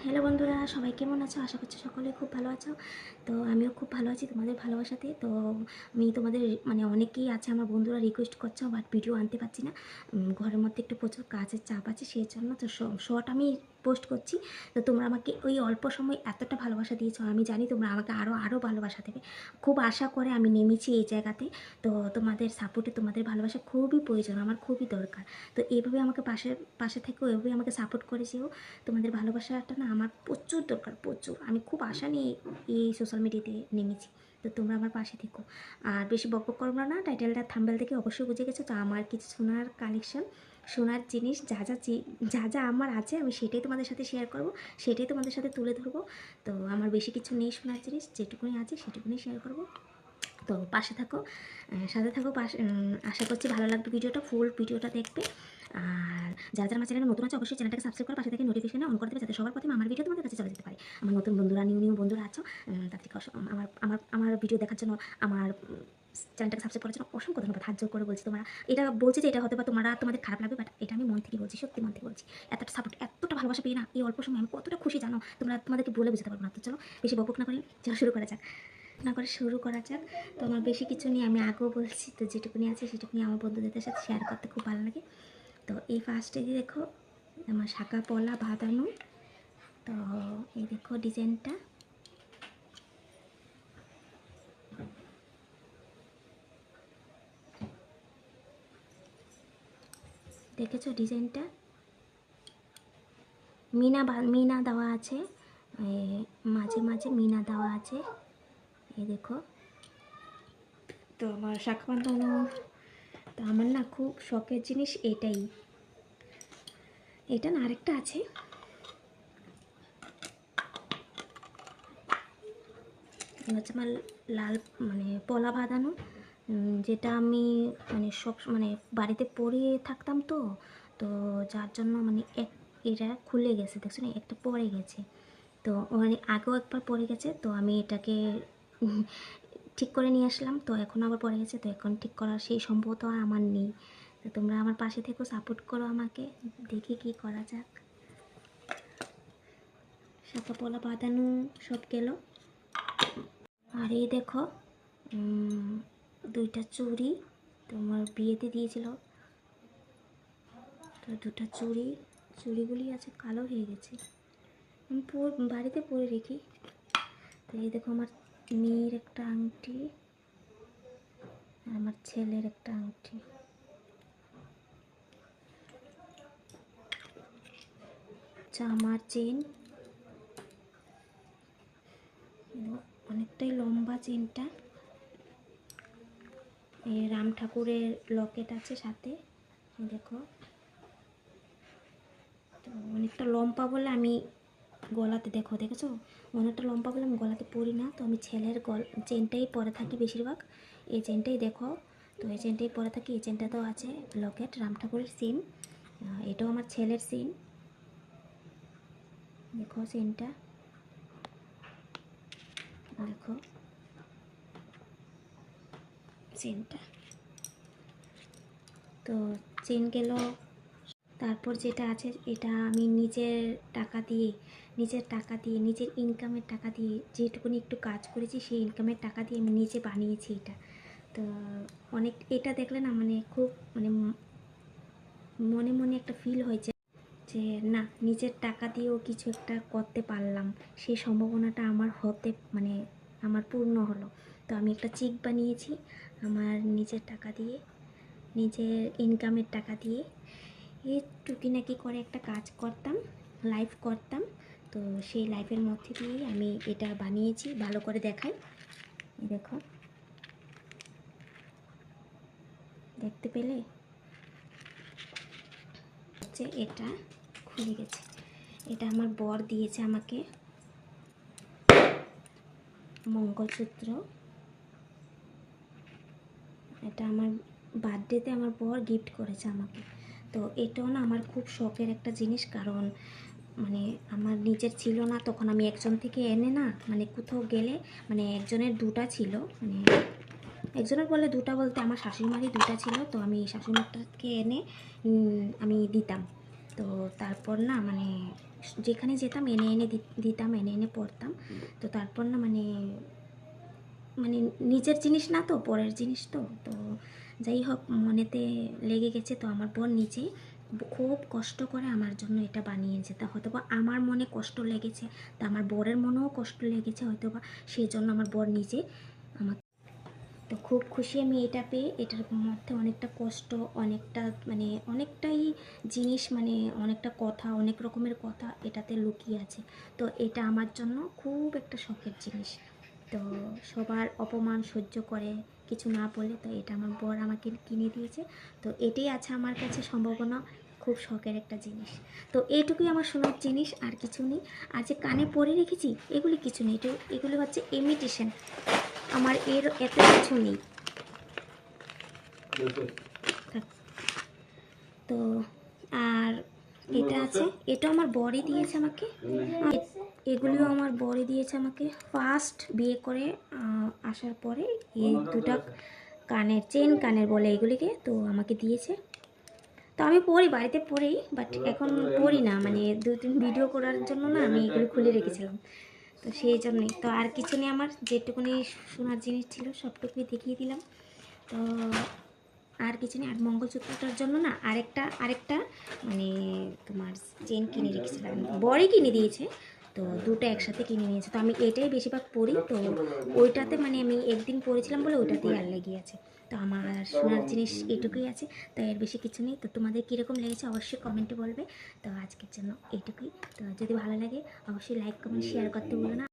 Hello বন্ধুরা, সবাই কেমন আছো? আশা করছি সকলে খুব ভালো আছো। তো আমিও খুব ভালো আছি তোমাদের ভালোবাসাতে। তো আমি তোমাদের অনেকেই আছে আমার বন্ধুরা রিকোয়েস্ট করছো, বাট ভিডিও আনতে পারছি না। ঘরের মধ্যে একটু প্রচুর কাজের চাপ আছে, সেই জন্য তো শর্ট আমি পোস্ট করছি। তো তোমরা আমাকে ওই অল্প সময় এতটা ভালোবাসা দিয়েছো, আমি জানি তোমরা আমাকে আরও ভালোবাসা দেবে। খুব আশা করে আমি নেমেছি এই জায়গাতে। তো তোমাদের সাপোর্টে, তোমাদের ভালোবাসা খুবই প্রয়োজন, আমার খুবই দরকার। তো এইভাবে আমাকে পাশে পাশে থেকেও, এভাবে আমাকে সাপোর্ট করেছেও। তোমাদের ভালোবাসাটা না আমার প্রচুর দরকার, প্রচুর। আমি খুব আশা নিয়ে এই সোশ্যাল মিডিয়াতে নেমেছি। তো তোমরা আমার পাশে থেকো। আর বেশি বকবক করবো না, টাইটেলটা থাম্বেল থেকে অবশ্যই বুঝে গেছো। তো আমার কিছু সোনার কালেকশন, সোনার জিনিস যা যা আমার আছে, আমি সেটাই তোমাদের সাথে শেয়ার করব, সেটাই তোমাদের সাথে তুলে ধরবো। তো আমার বেশি কিছু নেই সোনার জিনিস, যেটুকুনি আছে সেটুকুনি শেয়ার করব। তো পাশে থাকো, সাথে থাকো, আশা করছি ভালো লাগবে ভিডিওটা, ফুল ভিডিওটা দেখবে। আর যারা আমার চ্যানেলে নতুন আছে অবশ্যই চ্যানেলটাকে সাবস্ক্রাইব করে পাশে থেকে নোটিফিকেশনে অন করে দেবে, যাতে সবার প্রথমে আমার ভিডিও তোমাদের কাছে চলে যেতে পারে। আমার নতুন বন্ধুরা, নিউ বন্ধুরা আছো, তার থেকে আমার আমার আমার ভিডিও দেখার জন্য, আমার চ্যানেলটাকে সাবস্ক্রাইব করার জন্য অসংখ্য ধন্যবাদ। হাত জোর করে বলছি। তোমরা এটা বলছি যে এটা হতে পারে তোমাদের খারাপ লাগবে, বাট এটা আমি মন থেকে বলছি, সত্যি মন থেকে বলছি। এতটা সাপোর্ট, এতটা ভালোবাসা পেয়ে না এই অল্প সময় আমি কতটা খুশি জানো, তোমাদেরকে বলে বুঝতে পারবো না। তো চলো বেশি বকবক না করে চলো শুরু করা যাক। তো আমার বেশি কিছু নিয়ে আমি আগেও বলছি, তো যেটুকুনি আছে সেটুকুনি আমার বন্ধুদের সাথে শেয়ার করতে খুব ভালো লাগে। তো এই ফার্স্টে দিয়ে দেখো আমার শাঁখা পলা বাঁধানো। তো এই দেখো ডিজাইনটা, দেখেছো ডিজাইনটা? মিনা দেওয়া আছে, মাঝে মাঝে মিনা দেওয়া আছে, এই দেখো। তো আমার শাঁখা বাঁধানো, তো আমার না খুব শখের জিনিস এটাই। এটা না আরেকটা আছে, হচ্ছে আমার লাল পলা বাঁধানো, যেটা আমি সব বাড়িতে পরিয়ে থাকতাম। তো তো যার জন্য এটা খুলে গেছে, দেখছো না, একটা পড়ে গেছে। তো আগেও একবার পড়ে গেছে, তো আমি এটাকে ঠিক করে নিয়ে আসলাম। তো এখন আবার পড়ে গেছে, তো এখন ঠিক করার সেই সম্ভব তো আর আমার নেই। তো তোমরা আমার পাশে থেকো, সাপোর্ট করো আমাকে, দেখি কি করা যাক। শাঁখা পলা বাঁধানো সব গেল। আর এই দেখো দুইটা চুড়ি, তোমার বিয়েতে দিয়েছিল, তো দুটো চুড়িগুলি আছে কালো হয়ে গেছে, আমি বাড়িতে পরে রেখি। তো এই দেখো আমার মেয়ের একটা আংটি আর আমার ছেলের একটা আংটি, আমার চেন, অনেকটাই লম্বা চেনটা। এই রাম ঠাকুরের লকেট আছে সাথে, দেখো। তো অনেকটা লম্বা বলে আমি গলাতে, দেখেছো, অনেকটা লম্বা বলে আমি গলাতে পরি না। তো আমি ছেলের চেনটাই পরে থাকি বেশিরভাগ, এই চেনটাই দেখো। তো এই চেনটাই পরে থাকি, এই চেনটাতেও আছে লকেট, রাম ঠাকুরের সিন। এটাও আমার ছেলের সিন, দেখো চেনটা, দেখো চেনটা। তো চেন গেল। তারপর যেটা আছে, এটা আমি নিজের ইনকামের টাকা দিয়ে যেটুকুনি একটু কাজ করেছি, সেই ইনকামের টাকা দিয়ে আমি নিজে বানিয়েছি এটা। তো এটা দেখলে না খুব মনে মনে একটা ফিল হয়েছে যে না, নিজের টাকা দিয়েও কিছু একটা করতে পারলাম, সেই সম্ভাবনাটা আমার আমার পূর্ণ হলো। তো আমি একটা চিক বানিয়েছি আমার নিজের টাকা দিয়ে, নিজের ইনকামের টাকা দিয়ে। এই টুকিনাকি করে একটা কাজ করতাম, লাইভ করতাম। তো সেই লাইফের মধ্যে দিয়েই আমি এটা বানিয়েছি, ভালো করে দেখাই, দেখো, দেখতে পেলে হচ্ছে এটা খুলে গেছে। এটা আমার বর দিয়েছে আমাকে, মঙ্গলসূত্র। এটা আমার বার্থডেতে আমার বর গিফট করেছে আমাকে। তো এটাও না আমার খুব শখের একটা জিনিস, কারণ আমার নিজের ছিল না তখন, আমি একজন থেকে এনে না কোথাও গেলে, একজনের দুটা ছিল, একজনের বলে দুটা বলতে আমার শাশুড়িমারই দুটা ছিল। তো আমি শাশুড়িমারটাকে এনে আমি দিতাম। তো তারপর না যেখানে যেতাম এনে এনে দিতাম, এনে এনে পরতাম। তো তারপর না মানে মানে নিজের জিনিস না তো, পরের জিনিস তো। তো যাই হোক, মনেতে লেগে গেছে। তো আমার বোন নিজে খুব কষ্ট করে আমার জন্য এটা বানিয়েছে। তা হয়তো বা আমার মনে কষ্ট লেগেছে, তা আমার বরের মনেও কষ্ট লেগেছে হয়তো বা, সেই জন্য আমার বর নিজে আমাকে। তো খুব খুশি আমি এটা পেয়ে। এটার মধ্যে অনেকটা কষ্ট, অনেকটা মানে অনেকটাই জিনিস, মানে অনেকটা কথা, অনেক রকমের কথা এটাতে লুকিয়ে আছে। তো এটা আমার জন্য খুব একটা শখের জিনিস। তো সবার অপমান সহ্য করে কিছু না বলে, তো এটা আমার বর আমাকে কিনে দিয়েছে। তো এটাই আছে আমার কাছে সম্ভাবনা খুব শখের একটা জিনিস। তো এইটুকুই আমার সোনার জিনিস, আর কিছু নেই। আর যে কানে পরে রেখেছি এগুলি কিছু নেই, এগুলি হচ্ছে ইমিটেশন, আমার এর এত কিছু নেই। থাক। তো আর এটা আছে, এটা আমার বরই দিয়েছে আমাকে। আর এগুলিও আমার বরই দিয়েছে আমাকে ফার্স্ট বিয়ে করে আসার পরে। এই দুটা কানের চেন, কানের বলে এগুলিকে, তো আমাকে দিয়েছে। তো আমি পরি, বাড়িতে পরি, বাট এখন পরি না, মানে 2-3 ভিডিও করার জন্য না আমি এগুলো খুলে রেখেছিলাম। তো সেই জন্যই। তো আর কিছু নেই আমার, যেটুকুনি সোনার জিনিস ছিল সবটুকুই দেখিয়ে দিলাম। তো আর কিছু নেই। আর মঙ্গলসূত্রটার জন্য না আরেকটা মানে তোমার চেন কিনে রেখেছিলাম, বড়ই কিনে দিয়েছে। তো দুটো একসাথে কিনে নিয়েছে। তো আমি এটাই বেশিরভাগ পরি। তো ওইটাতে মানে আমি একদিন পরেছিলাম বলে ওইটাতেই আর লেগে আছে। তো আমার সোনার জিনিস এটুকুই আছে। তো এর বেশি কিছু নেই। তো তোমাদের কীরকম লেগেছে অবশ্যই কমেন্টে বলবে। তো আজকের জন্য এইটুকুই। তো যদি ভালো লাগে অবশ্যই লাইক কমেন্ট শেয়ার করতে বলো না।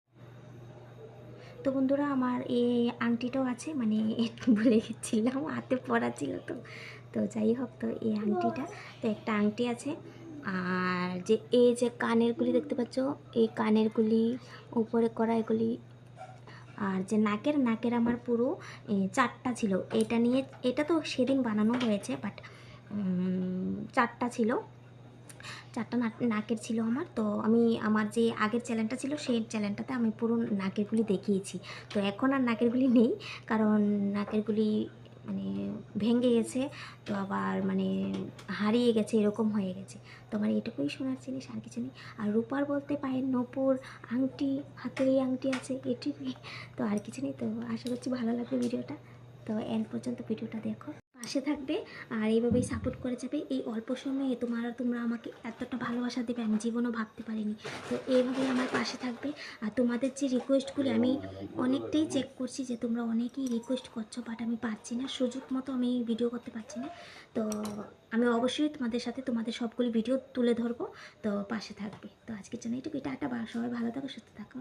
তো বন্ধুরা, আমার এই আংটিটাও আছে, মানে একটু ভুলে গেছিলাম, হাতে পরা ছিল। তো তো যাই হোক, তো এই আংটিটা, তো একটা আংটি আছে। আর যে এই যে কানেরগুলি দেখতে পাচ্ছ, এই কানেরগুলি উপরে করা এগুলি। আর যে নাকের আমার পুরো 4টা ছিল। এটা নিয়ে, এটা তো সেদিন বানানো হয়েছে, বাট 4টা ছিল, 4টা নাকের ছিল আমার। তো আমি আমার যে আগের চ্যানেলটা ছিল সেই চ্যানেলটাতে আমি পুরো নাকেরগুলি দেখিয়েছি। তো এখন আর নাকেরগুলি নেই, কারণ নাকেরগুলি মানে ভেঙে গেছে, তো আবার মানে হারিয়ে গেছে, এরকম হয়ে গেছে। তো আমার এটুকুই সোনার জিনিস, আর কিছু নেই। আর রূপার বলতে পায়ের নূপুর, আংটি, হাতের এই আংটি আছে, এটুকুই। তো আর কিছু নেই। তো আশা করছি ভালো লাগবে ভিডিওটা। তো এন্ড পর্যন্ত ভিডিওটা দেখো, পাশে থাকবে, আর এইভাবেই সাপোর্ট করে যাবে। এই অল্প সময়ে তোমরা আমাকে এতটা ভালোবাসা দেবে আমি জীবনও ভাবতে পারিনি। তো এইভাবেই আমার পাশে থাকবে। আর তোমাদের যে রিকোয়েস্টগুলি আমি অনেকটাই চেক করছি, যে তোমরা অনেকেই রিকোয়েস্ট করছো, বাট আমি পারছি না, সুযোগ মতো আমি ভিডিও করতে পারছি না। তো আমি অবশ্যই তোমাদের সাথে তোমাদের সবগুলি ভিডিও তুলে ধরবো। তো পাশে থাকবে। তো আজকের জন্য এইটুকু, টাটা, বা সবাই ভালো থাকো, সুস্থ থাকো।